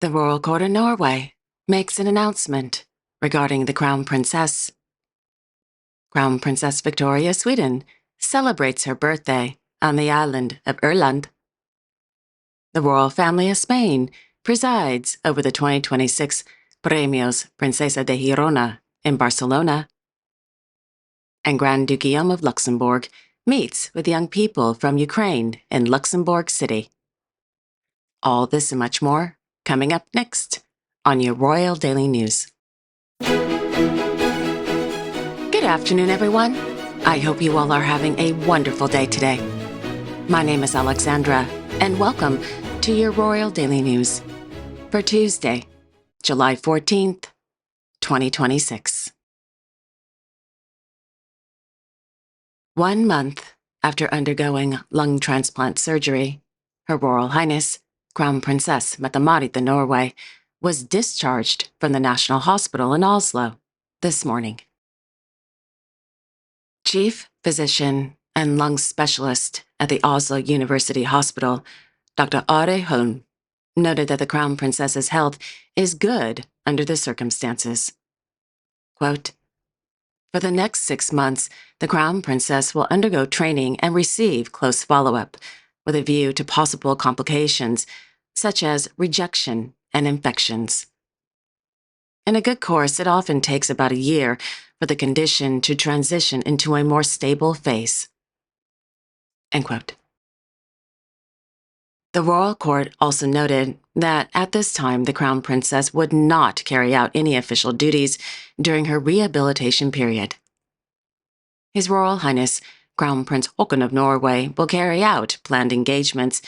The Royal Court of Norway makes an announcement regarding the Crown Princess. Crown Princess Victoria, Sweden, celebrates her birthday on the island of Öland. The royal family of Spain presides over the 2026 Premios Princesa de Girona in Barcelona. And Grand Duke Guillaume of Luxembourg meets with young people from Ukraine in Luxembourg City. All this and much more coming up next on your Royal Daily News. Good afternoon, everyone. I hope you all are having a wonderful day today. My name is Alexandra, and welcome to your Royal Daily News for Tuesday, July 14th, 2026. 1 month after undergoing lung transplant surgery, Her Royal Highness, Crown Princess Mette-Marit of Norway, was discharged from the National Hospital in Oslo this morning. Chief Physician and Lung Specialist at the Oslo University Hospital, Dr. Are Holm, noted that the Crown Princess's health is good under the circumstances. Quote, "For the next 6 months, the Crown Princess will undergo training and receive close follow-up, with a view to possible complications, such as rejection and infections. In a good course, it often takes about a year for the condition to transition into a more stable phase." End quote. The Royal Court also noted that at this time the Crown Princess would not carry out any official duties during her rehabilitation period. His Royal Highness Crown Prince Haakon of Norway will carry out planned engagements,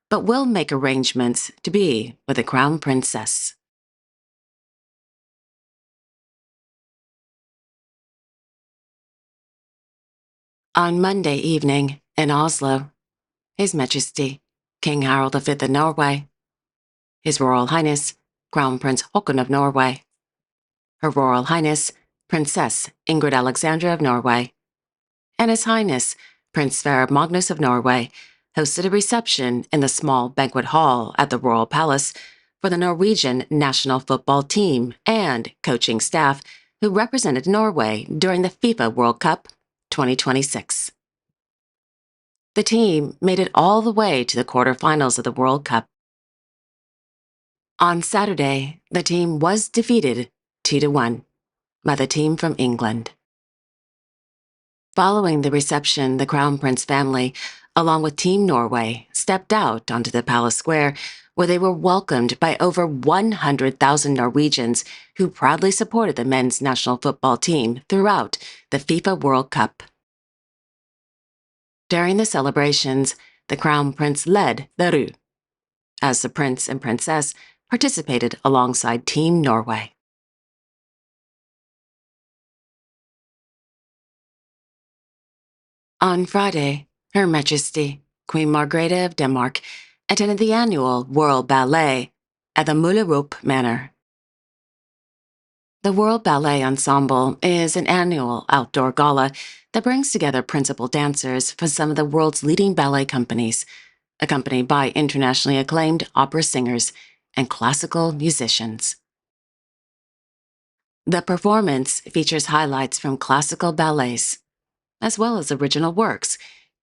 but will make arrangements to be with the Crown Princess. On Monday evening, in Oslo, His Majesty King Harald V of Norway, His Royal Highness Crown Prince Haakon of Norway, Her Royal Highness Princess Ingrid Alexandra of Norway, and His Highness Prince Sverre Magnus of Norway hosted a reception in the small banquet hall at the Royal Palace for the Norwegian national football team and coaching staff who represented Norway during the FIFA World Cup 2026. The team made it all the way to the quarterfinals of the World Cup. On Saturday, the team was defeated 2-1 by the team from England. Following the reception, the Crown Prince family, along with Team Norway, stepped out onto the Palace Square, where they were welcomed by over 100,000 Norwegians who proudly supported the men's national football team throughout the FIFA World Cup. During the celebrations, the Crown Prince led the Ru, as the Prince and Princess participated alongside Team Norway. On Friday, Her Majesty Queen Margrethe of Denmark attended the annual World Ballet at the Møllerup Manor. The World Ballet Ensemble is an annual outdoor gala that brings together principal dancers from some of the world's leading ballet companies, accompanied by internationally acclaimed opera singers and classical musicians. The performance features highlights from classical ballets, as well as original works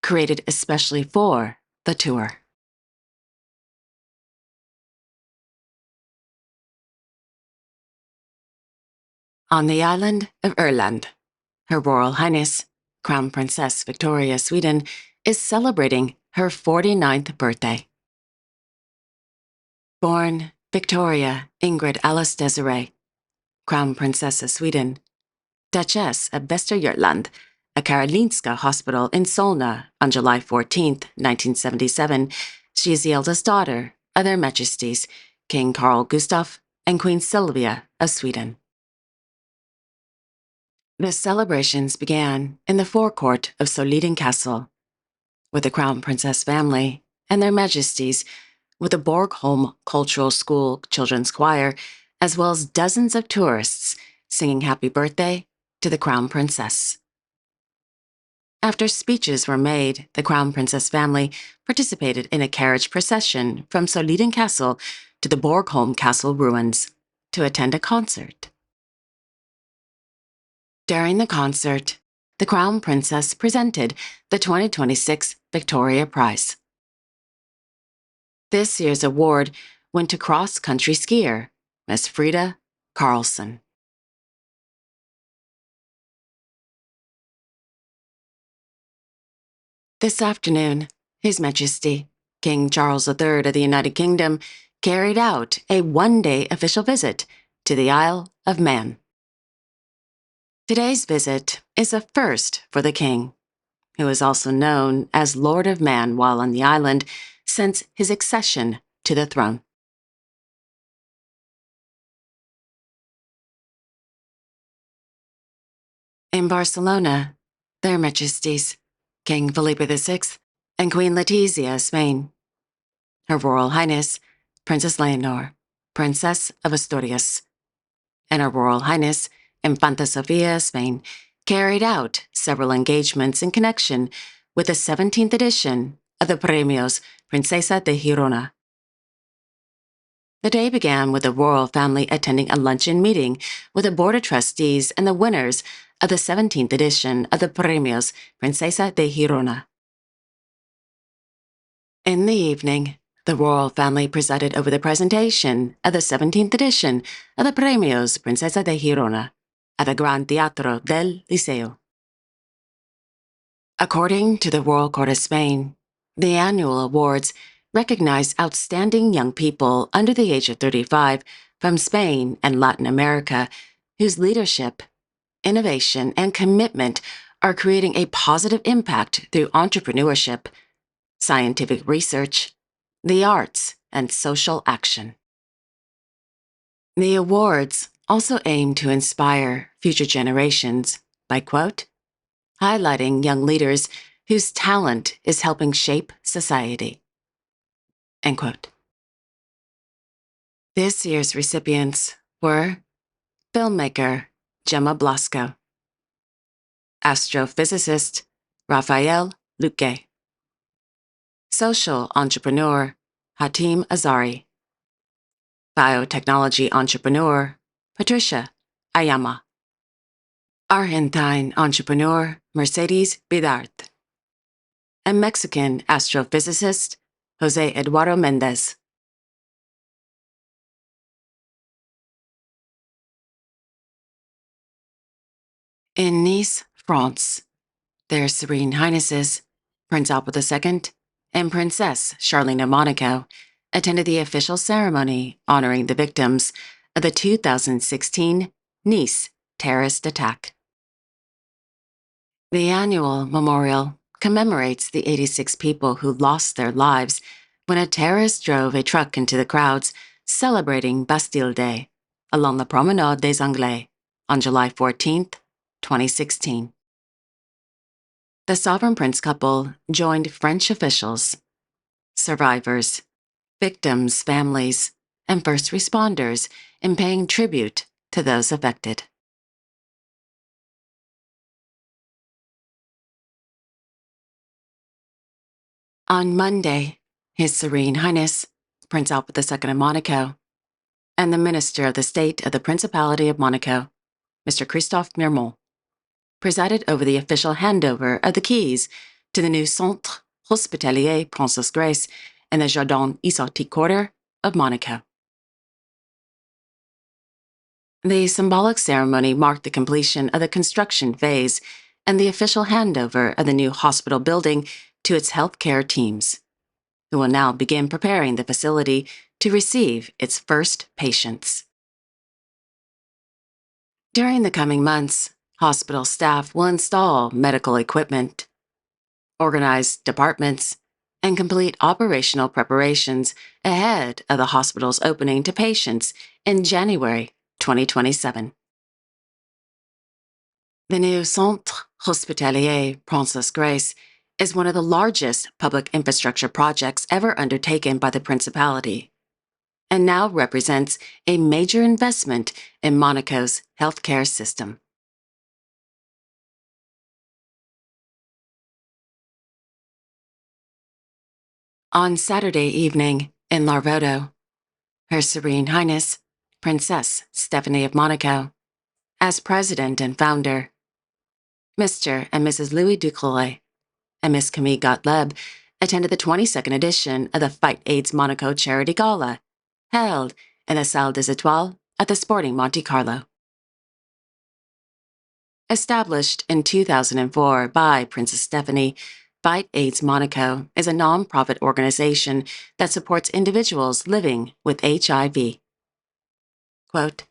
created especially for the tour. On the island of Öland, Her Royal Highness Crown Princess Victoria, Sweden, is celebrating her 49th birthday. Born Victoria Ingrid Alice Desiree, Crown Princess of Sweden, Duchess of Västergötland, at Karolinska Hospital in Solna on July 14, 1977, she is the eldest daughter of Their Majesties King Carl Gustaf and Queen Sylvia of Sweden. The celebrations began in the forecourt of Soliden Castle, with the Crown Princess family and Their Majesties, with the Borgholm Cultural School Children's Choir, as well as dozens of tourists singing happy birthday to the Crown Princess. After speeches were made, the Crown Princess family participated in a carriage procession from Soliden Castle to the Borgholm Castle ruins to attend a concert. During the concert, the Crown Princess presented the 2026 Victoria Prize. This year's award went to cross-country skier Miss Frida Karlsson. This afternoon, His Majesty, King Charles III of the United Kingdom, carried out a one-day official visit to the Isle of Man. Today's visit is a first for the King, who is also known as Lord of Man while on the island since his accession to the throne. In Barcelona, Their Majesties, King Felipe VI and Queen Letizia of Spain, Her Royal Highness, Princess Leonor, Princess of Asturias, and Her Royal Highness, Infanta Sofia of Spain, carried out several engagements in connection with the 17th edition of the Premios Princesa de Girona. The day began with the royal family attending a luncheon meeting with the Board of Trustees and the winners of the 17th edition of the Premios Princesa de Girona. In the evening, the royal family presided over the presentation of the 17th edition of the Premios Princesa de Girona at the Gran Teatro del Liceo. According to the Royal Court of Spain, the annual awards recognize outstanding young people under the age of 35 from Spain and Latin America whose leadership, innovation, and commitment are creating a positive impact through entrepreneurship, scientific research, the arts, and social action. The awards also aim to inspire future generations by, quote, highlighting young leaders whose talent is helping shape society, end quote. This year's recipients were filmmaker Gemma Blasco, astrophysicist Raphael Luque, social entrepreneur Hatim Azari, biotechnology entrepreneur Patricia Ayama, Argentine entrepreneur Mercedes Bidart, and Mexican astrophysicist Jose Eduardo Mendez. In Nice, France, Their Serene Highnesses, Prince Albert II and Princess Charlene of Monaco attended the official ceremony honoring the victims of the 2016 Nice terrorist attack. The annual memorial commemorates the 86 people who lost their lives when a terrorist drove a truck into the crowds celebrating Bastille Day along the Promenade des Anglais on July 14, 2016. The Sovereign Prince couple joined French officials, survivors, victims' families, and first responders in paying tribute to those affected. On Monday, His Serene Highness, Prince Albert II of Monaco, and the Minister of the State of the Principality of Monaco, Mr. Christophe Mirmont, presided over the official handover of the keys to the new Centre Hospitalier Princesse Grace in the Jardin Exotique Quarter of Monaco. The symbolic ceremony marked the completion of the construction phase and the official handover of the new hospital building to its healthcare teams, who will now begin preparing the facility to receive its first patients. During the coming months, hospital staff will install medical equipment, organize departments, and complete operational preparations ahead of the hospital's opening to patients in January 2027. The new Centre Hospitalier Princesse Grace is one of the largest public infrastructure projects ever undertaken by the Principality, and now represents a major investment in Monaco's healthcare system. On Saturday evening in Larvotto, Her Serene Highness, Princess Stephanie of Monaco, as president and founder, Mr. and Mrs. Louis Ducreuil and Miss Camille Gottlieb attended the 22nd edition of the Fight AIDS Monaco Charity Gala, held in the Salle des Étoiles at the Sporting Monte Carlo. Established in 2004 by Princess Stephanie, Fight AIDS Monaco is a non-profit organization that supports individuals living with HIV. Quote,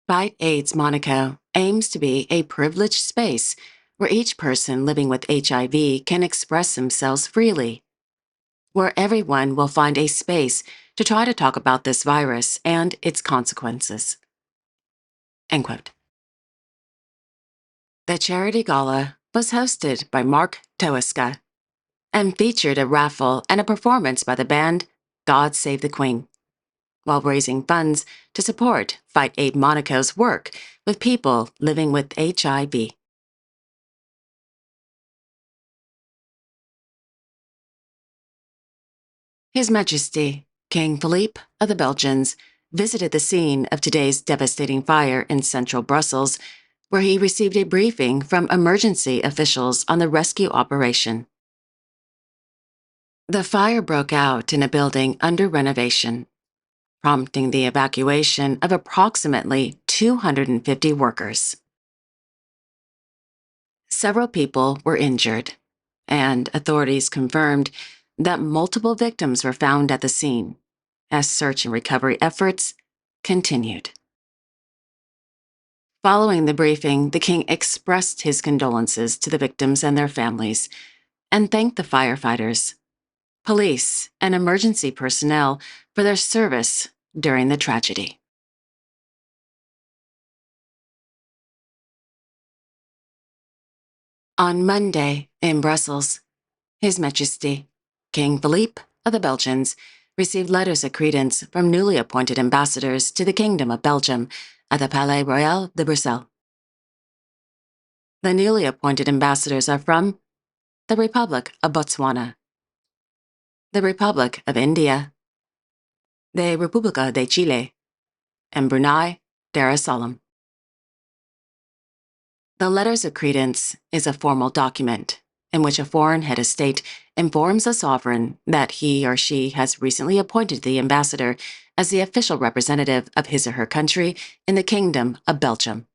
Fight AIDS Monaco aims to be a privileged space where each person living with HIV can express themselves freely, where everyone will find a space to try to talk about this virus and its consequences. End quote. The charity gala was hosted by Mark Toeska and featured a raffle and a performance by the band God Save the Queen, while raising funds to support Fight AIDS Monaco's work with people living with HIV. His Majesty, King Philippe of the Belgians, visited the scene of today's devastating fire in central Brussels, where he received a briefing from emergency officials on the rescue operation. The fire broke out in a building under renovation, prompting the evacuation of approximately 250 workers. Several people were injured, and authorities confirmed that multiple victims were found at the scene as search and recovery efforts continued. Following the briefing, the king expressed his condolences to the victims and their families and thanked the firefighters, police, and emergency personnel for their service during the tragedy. On Monday, in Brussels, His Majesty, King Philippe of the Belgians, received letters of credence from newly appointed ambassadors to the Kingdom of Belgium at the Palais Royal de Bruxelles. The newly appointed ambassadors are from the Republic of Botswana, the Republic of India, the República de Chile, and Brunei Darussalam. The letters of credence is a formal document in which a foreign head of state informs a sovereign that he or she has recently appointed the ambassador as the official representative of his or her country in the Kingdom of Belgium.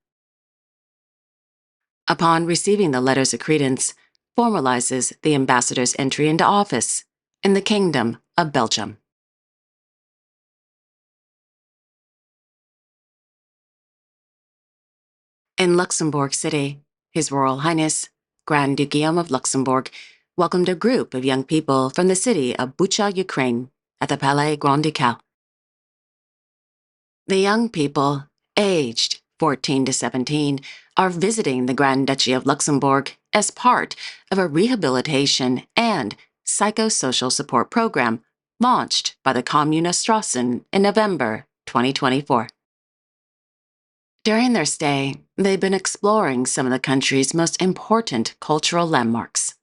Upon receiving the letters of credence, formalizes the ambassador's entry into office in the Kingdom of Belgium. In Luxembourg City, His Royal Highness, Grand Duke Guillaume of Luxembourg, welcomed a group of young people from the city of Bucha, Ukraine, at the Palais Grand Ducal. The young people, aged 14 to 17, are visiting the Grand Duchy of Luxembourg as part of a rehabilitation and psychosocial support program launched by the Commune of Strassen in November 2024. During their stay, they've been exploring some of the country's most important cultural landmarks.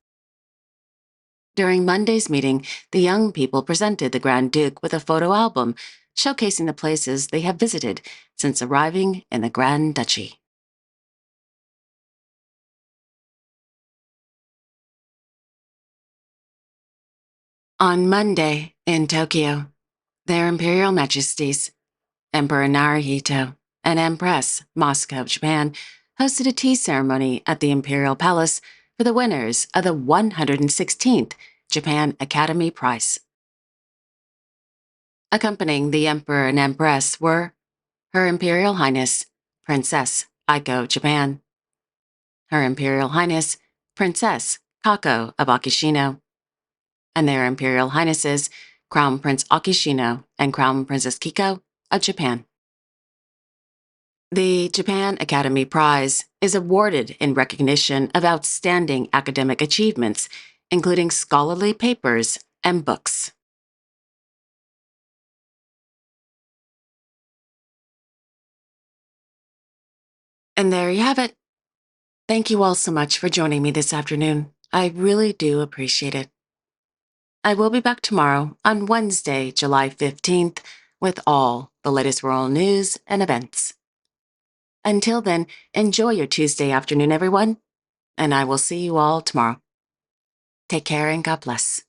During Monday's meeting, the young people presented the Grand Duke with a photo album showcasing the places they have visited since arriving in the Grand Duchy. On Monday, in Tokyo, Their Imperial Majesties, Emperor Naruhito and Empress Moscow of Japan, hosted a tea ceremony at the Imperial Palace for the winners of the 116th Japan Academy Prize. Accompanying the Emperor and Empress were Her Imperial Highness, Princess Aiko of Japan, Her Imperial Highness, Princess Kako of Akishino, and Their Imperial Highnesses, Crown Prince Akishino and Crown Princess Kiko of Japan. The Japan Academy Prize is awarded in recognition of outstanding academic achievements, including scholarly papers and books. And there you have it. Thank you all so much for joining me this afternoon. I really do appreciate it. I will be back tomorrow on Wednesday, July 15th, with all the latest royal news and events. Until then, enjoy your Tuesday afternoon, everyone, and I will see you all tomorrow. Take care and God bless.